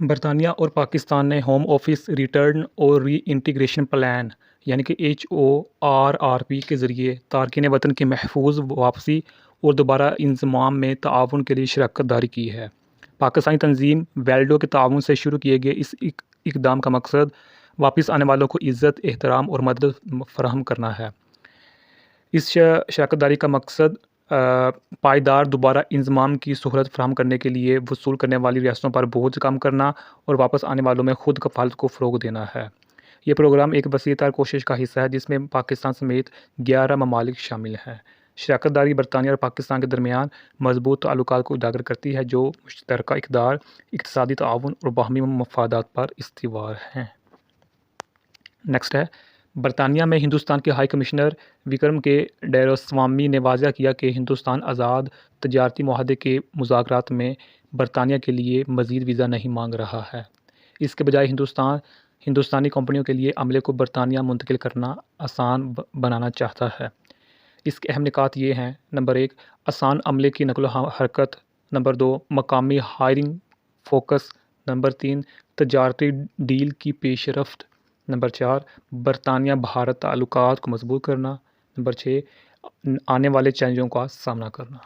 برطانیہ اور پاکستان نے ہوم آفس ریٹرن اور ری انٹیگریشن پلان یعنی کہ HORRP کے ذریعے تارکین وطن کی محفوظ واپسی اور دوبارہ انضمام میں تعاون کے لیے شراکت داری کی ہے۔ پاکستانی تنظیم ویلڈو کے تعاون سے شروع کیے گئے اس اقدام کا مقصد واپس آنے والوں کو عزت، احترام اور مدد فراہم کرنا ہے۔ اس شراکت داری کا مقصد پائیدار دوبارہ انضمام کی سہولت فراہم کرنے کے لیے وصول کرنے والی ریاستوں پر بوجھ کم کرنا اور واپس آنے والوں میں خود کفالت کو فروغ دینا ہے۔ یہ پروگرام ایک وسیع تر کوشش کا حصہ ہے جس میں پاکستان سمیت 11 ممالک شامل ہیں۔ شراکت داری برطانیہ اور پاکستان کے درمیان مضبوط تعلقات کو اجاگر کرتی ہے جو مشترکہ اقدار، اقتصادی تعاون اور باہمی مفادات پر استوار ہیں۔ نیکسٹ ہے، برطانیہ میں ہندوستان کے ہائی کمشنر وکرم کے ڈیروسوامی نے واضح کیا کہ ہندوستان آزاد تجارتی معاہدے کے مذاکرات میں برطانیہ کے لیے مزید ویزا نہیں مانگ رہا ہے۔ اس کے بجائے ہندوستانی کمپنیوں کے لیے عملے کو برطانیہ منتقل کرنا آسان بنانا چاہتا ہے۔ اس کے اہم نکات یہ ہیں: نمبر 1، آسان عملے کی نقل و حرکت۔ نمبر 2، مقامی ہائرنگ فوکس۔ نمبر 3، تجارتی ڈیل کی پیش رفت۔ نمبر 4، برطانیہ بھارت تعلقات کو مضبوط کرنا۔ نمبر 6، آنے والے چیلنجوں کا سامنا کرنا۔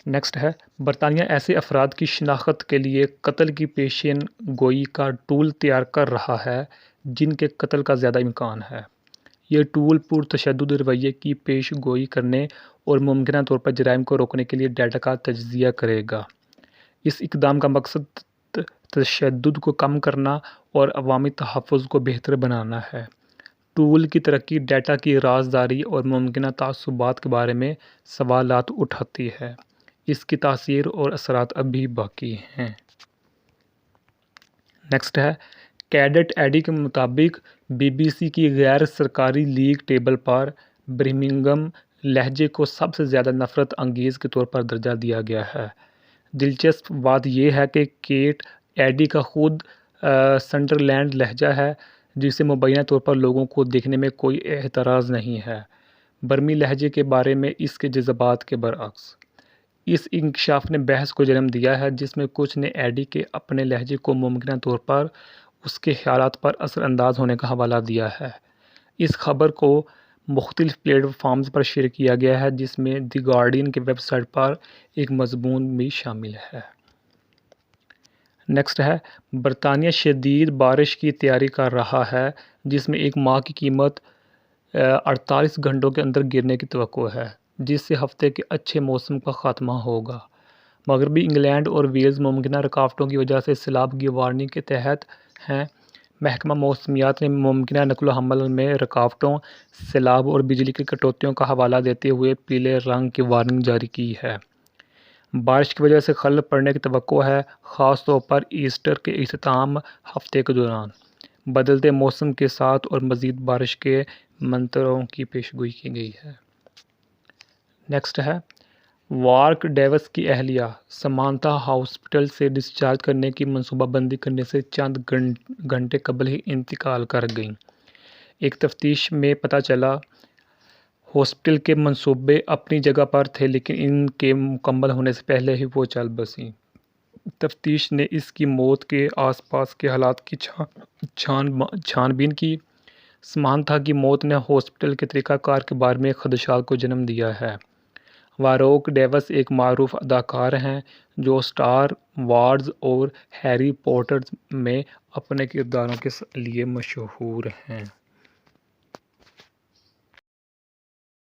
نیکسٹ ہے، برطانیہ ایسے افراد کی شناخت کے لیے قتل کی پیشین گوئی کا ٹول تیار کر رہا ہے جن کے قتل کا زیادہ امکان ہے۔ یہ ٹول پرتشدد رویے کی پیش گوئی کرنے اور ممکنہ طور پر جرائم کو روکنے کے لیے ڈیٹا کا تجزیہ کرے گا۔ اس اقدام کا مقصد تشدد کو کم کرنا اور عوامی تحفظ کو بہتر بنانا ہے۔ ٹول کی ترقی ڈیٹا کی رازداری اور ممکنہ تعصبات کے بارے میں سوالات اٹھاتی ہے۔ اس کی تاثیر اور اثرات اب بھی باقی ہیں۔ نیکسٹ ہے، کیڈٹ ایڈی کے مطابق BBC کی غیر سرکاری لیگ ٹیبل پر برمنگھم لہجے کو سب سے زیادہ نفرت انگیز کے طور پر درجہ دیا گیا ہے۔ دلچسپ بات یہ ہے کہ کیٹ ایڈی کا خود سنڈرلینڈ لہجہ ہے جسے مبینہ طور پر لوگوں کو دیکھنے میں کوئی اعتراض نہیں ہے، برمی لہجے کے بارے میں اس کے جذبات کے برعکس۔ اس انکشاف نے بحث کو جنم دیا ہے جس میں کچھ نے ایڈی کے اپنے لہجے کو ممکنہ طور پر اس کے خیالات پر اثر انداز ہونے کا حوالہ دیا ہے۔ اس خبر کو مختلف پلیٹ فارمز پر شیئر کیا گیا ہے جس میں دی گارڈین کی ویب سائٹ پر ایک مضمون بھی شامل ہے۔ نیکسٹ ہے، برطانیہ شدید بارش کی تیاری کر رہا ہے جس میں ایک ماہ کی قیمت 48 گھنٹوں کے اندر گرنے کی توقع ہے جس سے ہفتے کے اچھے موسم کا خاتمہ ہوگا۔ مغربی انگلینڈ اور ویلز ممکنہ رکاوٹوں کی وجہ سے سیلاب کی وارننگ کے تحت ہیں۔ محکمہ موسمیات نے ممکنہ نقل و حمل میں رکاوٹوں، سیلاب اور بجلی کی کٹوتیوں کا حوالہ دیتے ہوئے پیلے رنگ کی وارننگ جاری کی ہے۔ بارش کی وجہ سے خلل پڑنے کی توقع ہے، خاص طور پر ایسٹر کے اختتام ہفتے کے دوران۔ بدلتے موسم کے ساتھ اور مزید بارش کے منتروں کی پیشگوئی کی گئی ہے۔ نیکسٹ ہے، وارک ڈیوس کی اہلیہ سمانتھا ہاسپٹل سے ڈسچارج کرنے کی منصوبہ بندی کرنے سے چند گھنٹے قبل ہی انتقال کر گئیں۔ ایک تفتیش میں پتہ چلا ہاسپٹل کے منصوبے اپنی جگہ پر تھے لیکن ان کے مکمل ہونے سے پہلے ہی وہ چل بسیں۔ تفتیش نے اس کی موت کے آس پاس کے حالات کی چھان بین کی۔ سمانتھا کی موت نے ہاسپٹل کے طریقہ کار کے بارے میں خدشات کو جنم دیا ہے۔ واروک ڈیوس ایک معروف اداکار ہیں جو اسٹار وارز اور ہیری پوٹر میں اپنے کرداروں کے لیے مشہور ہیں۔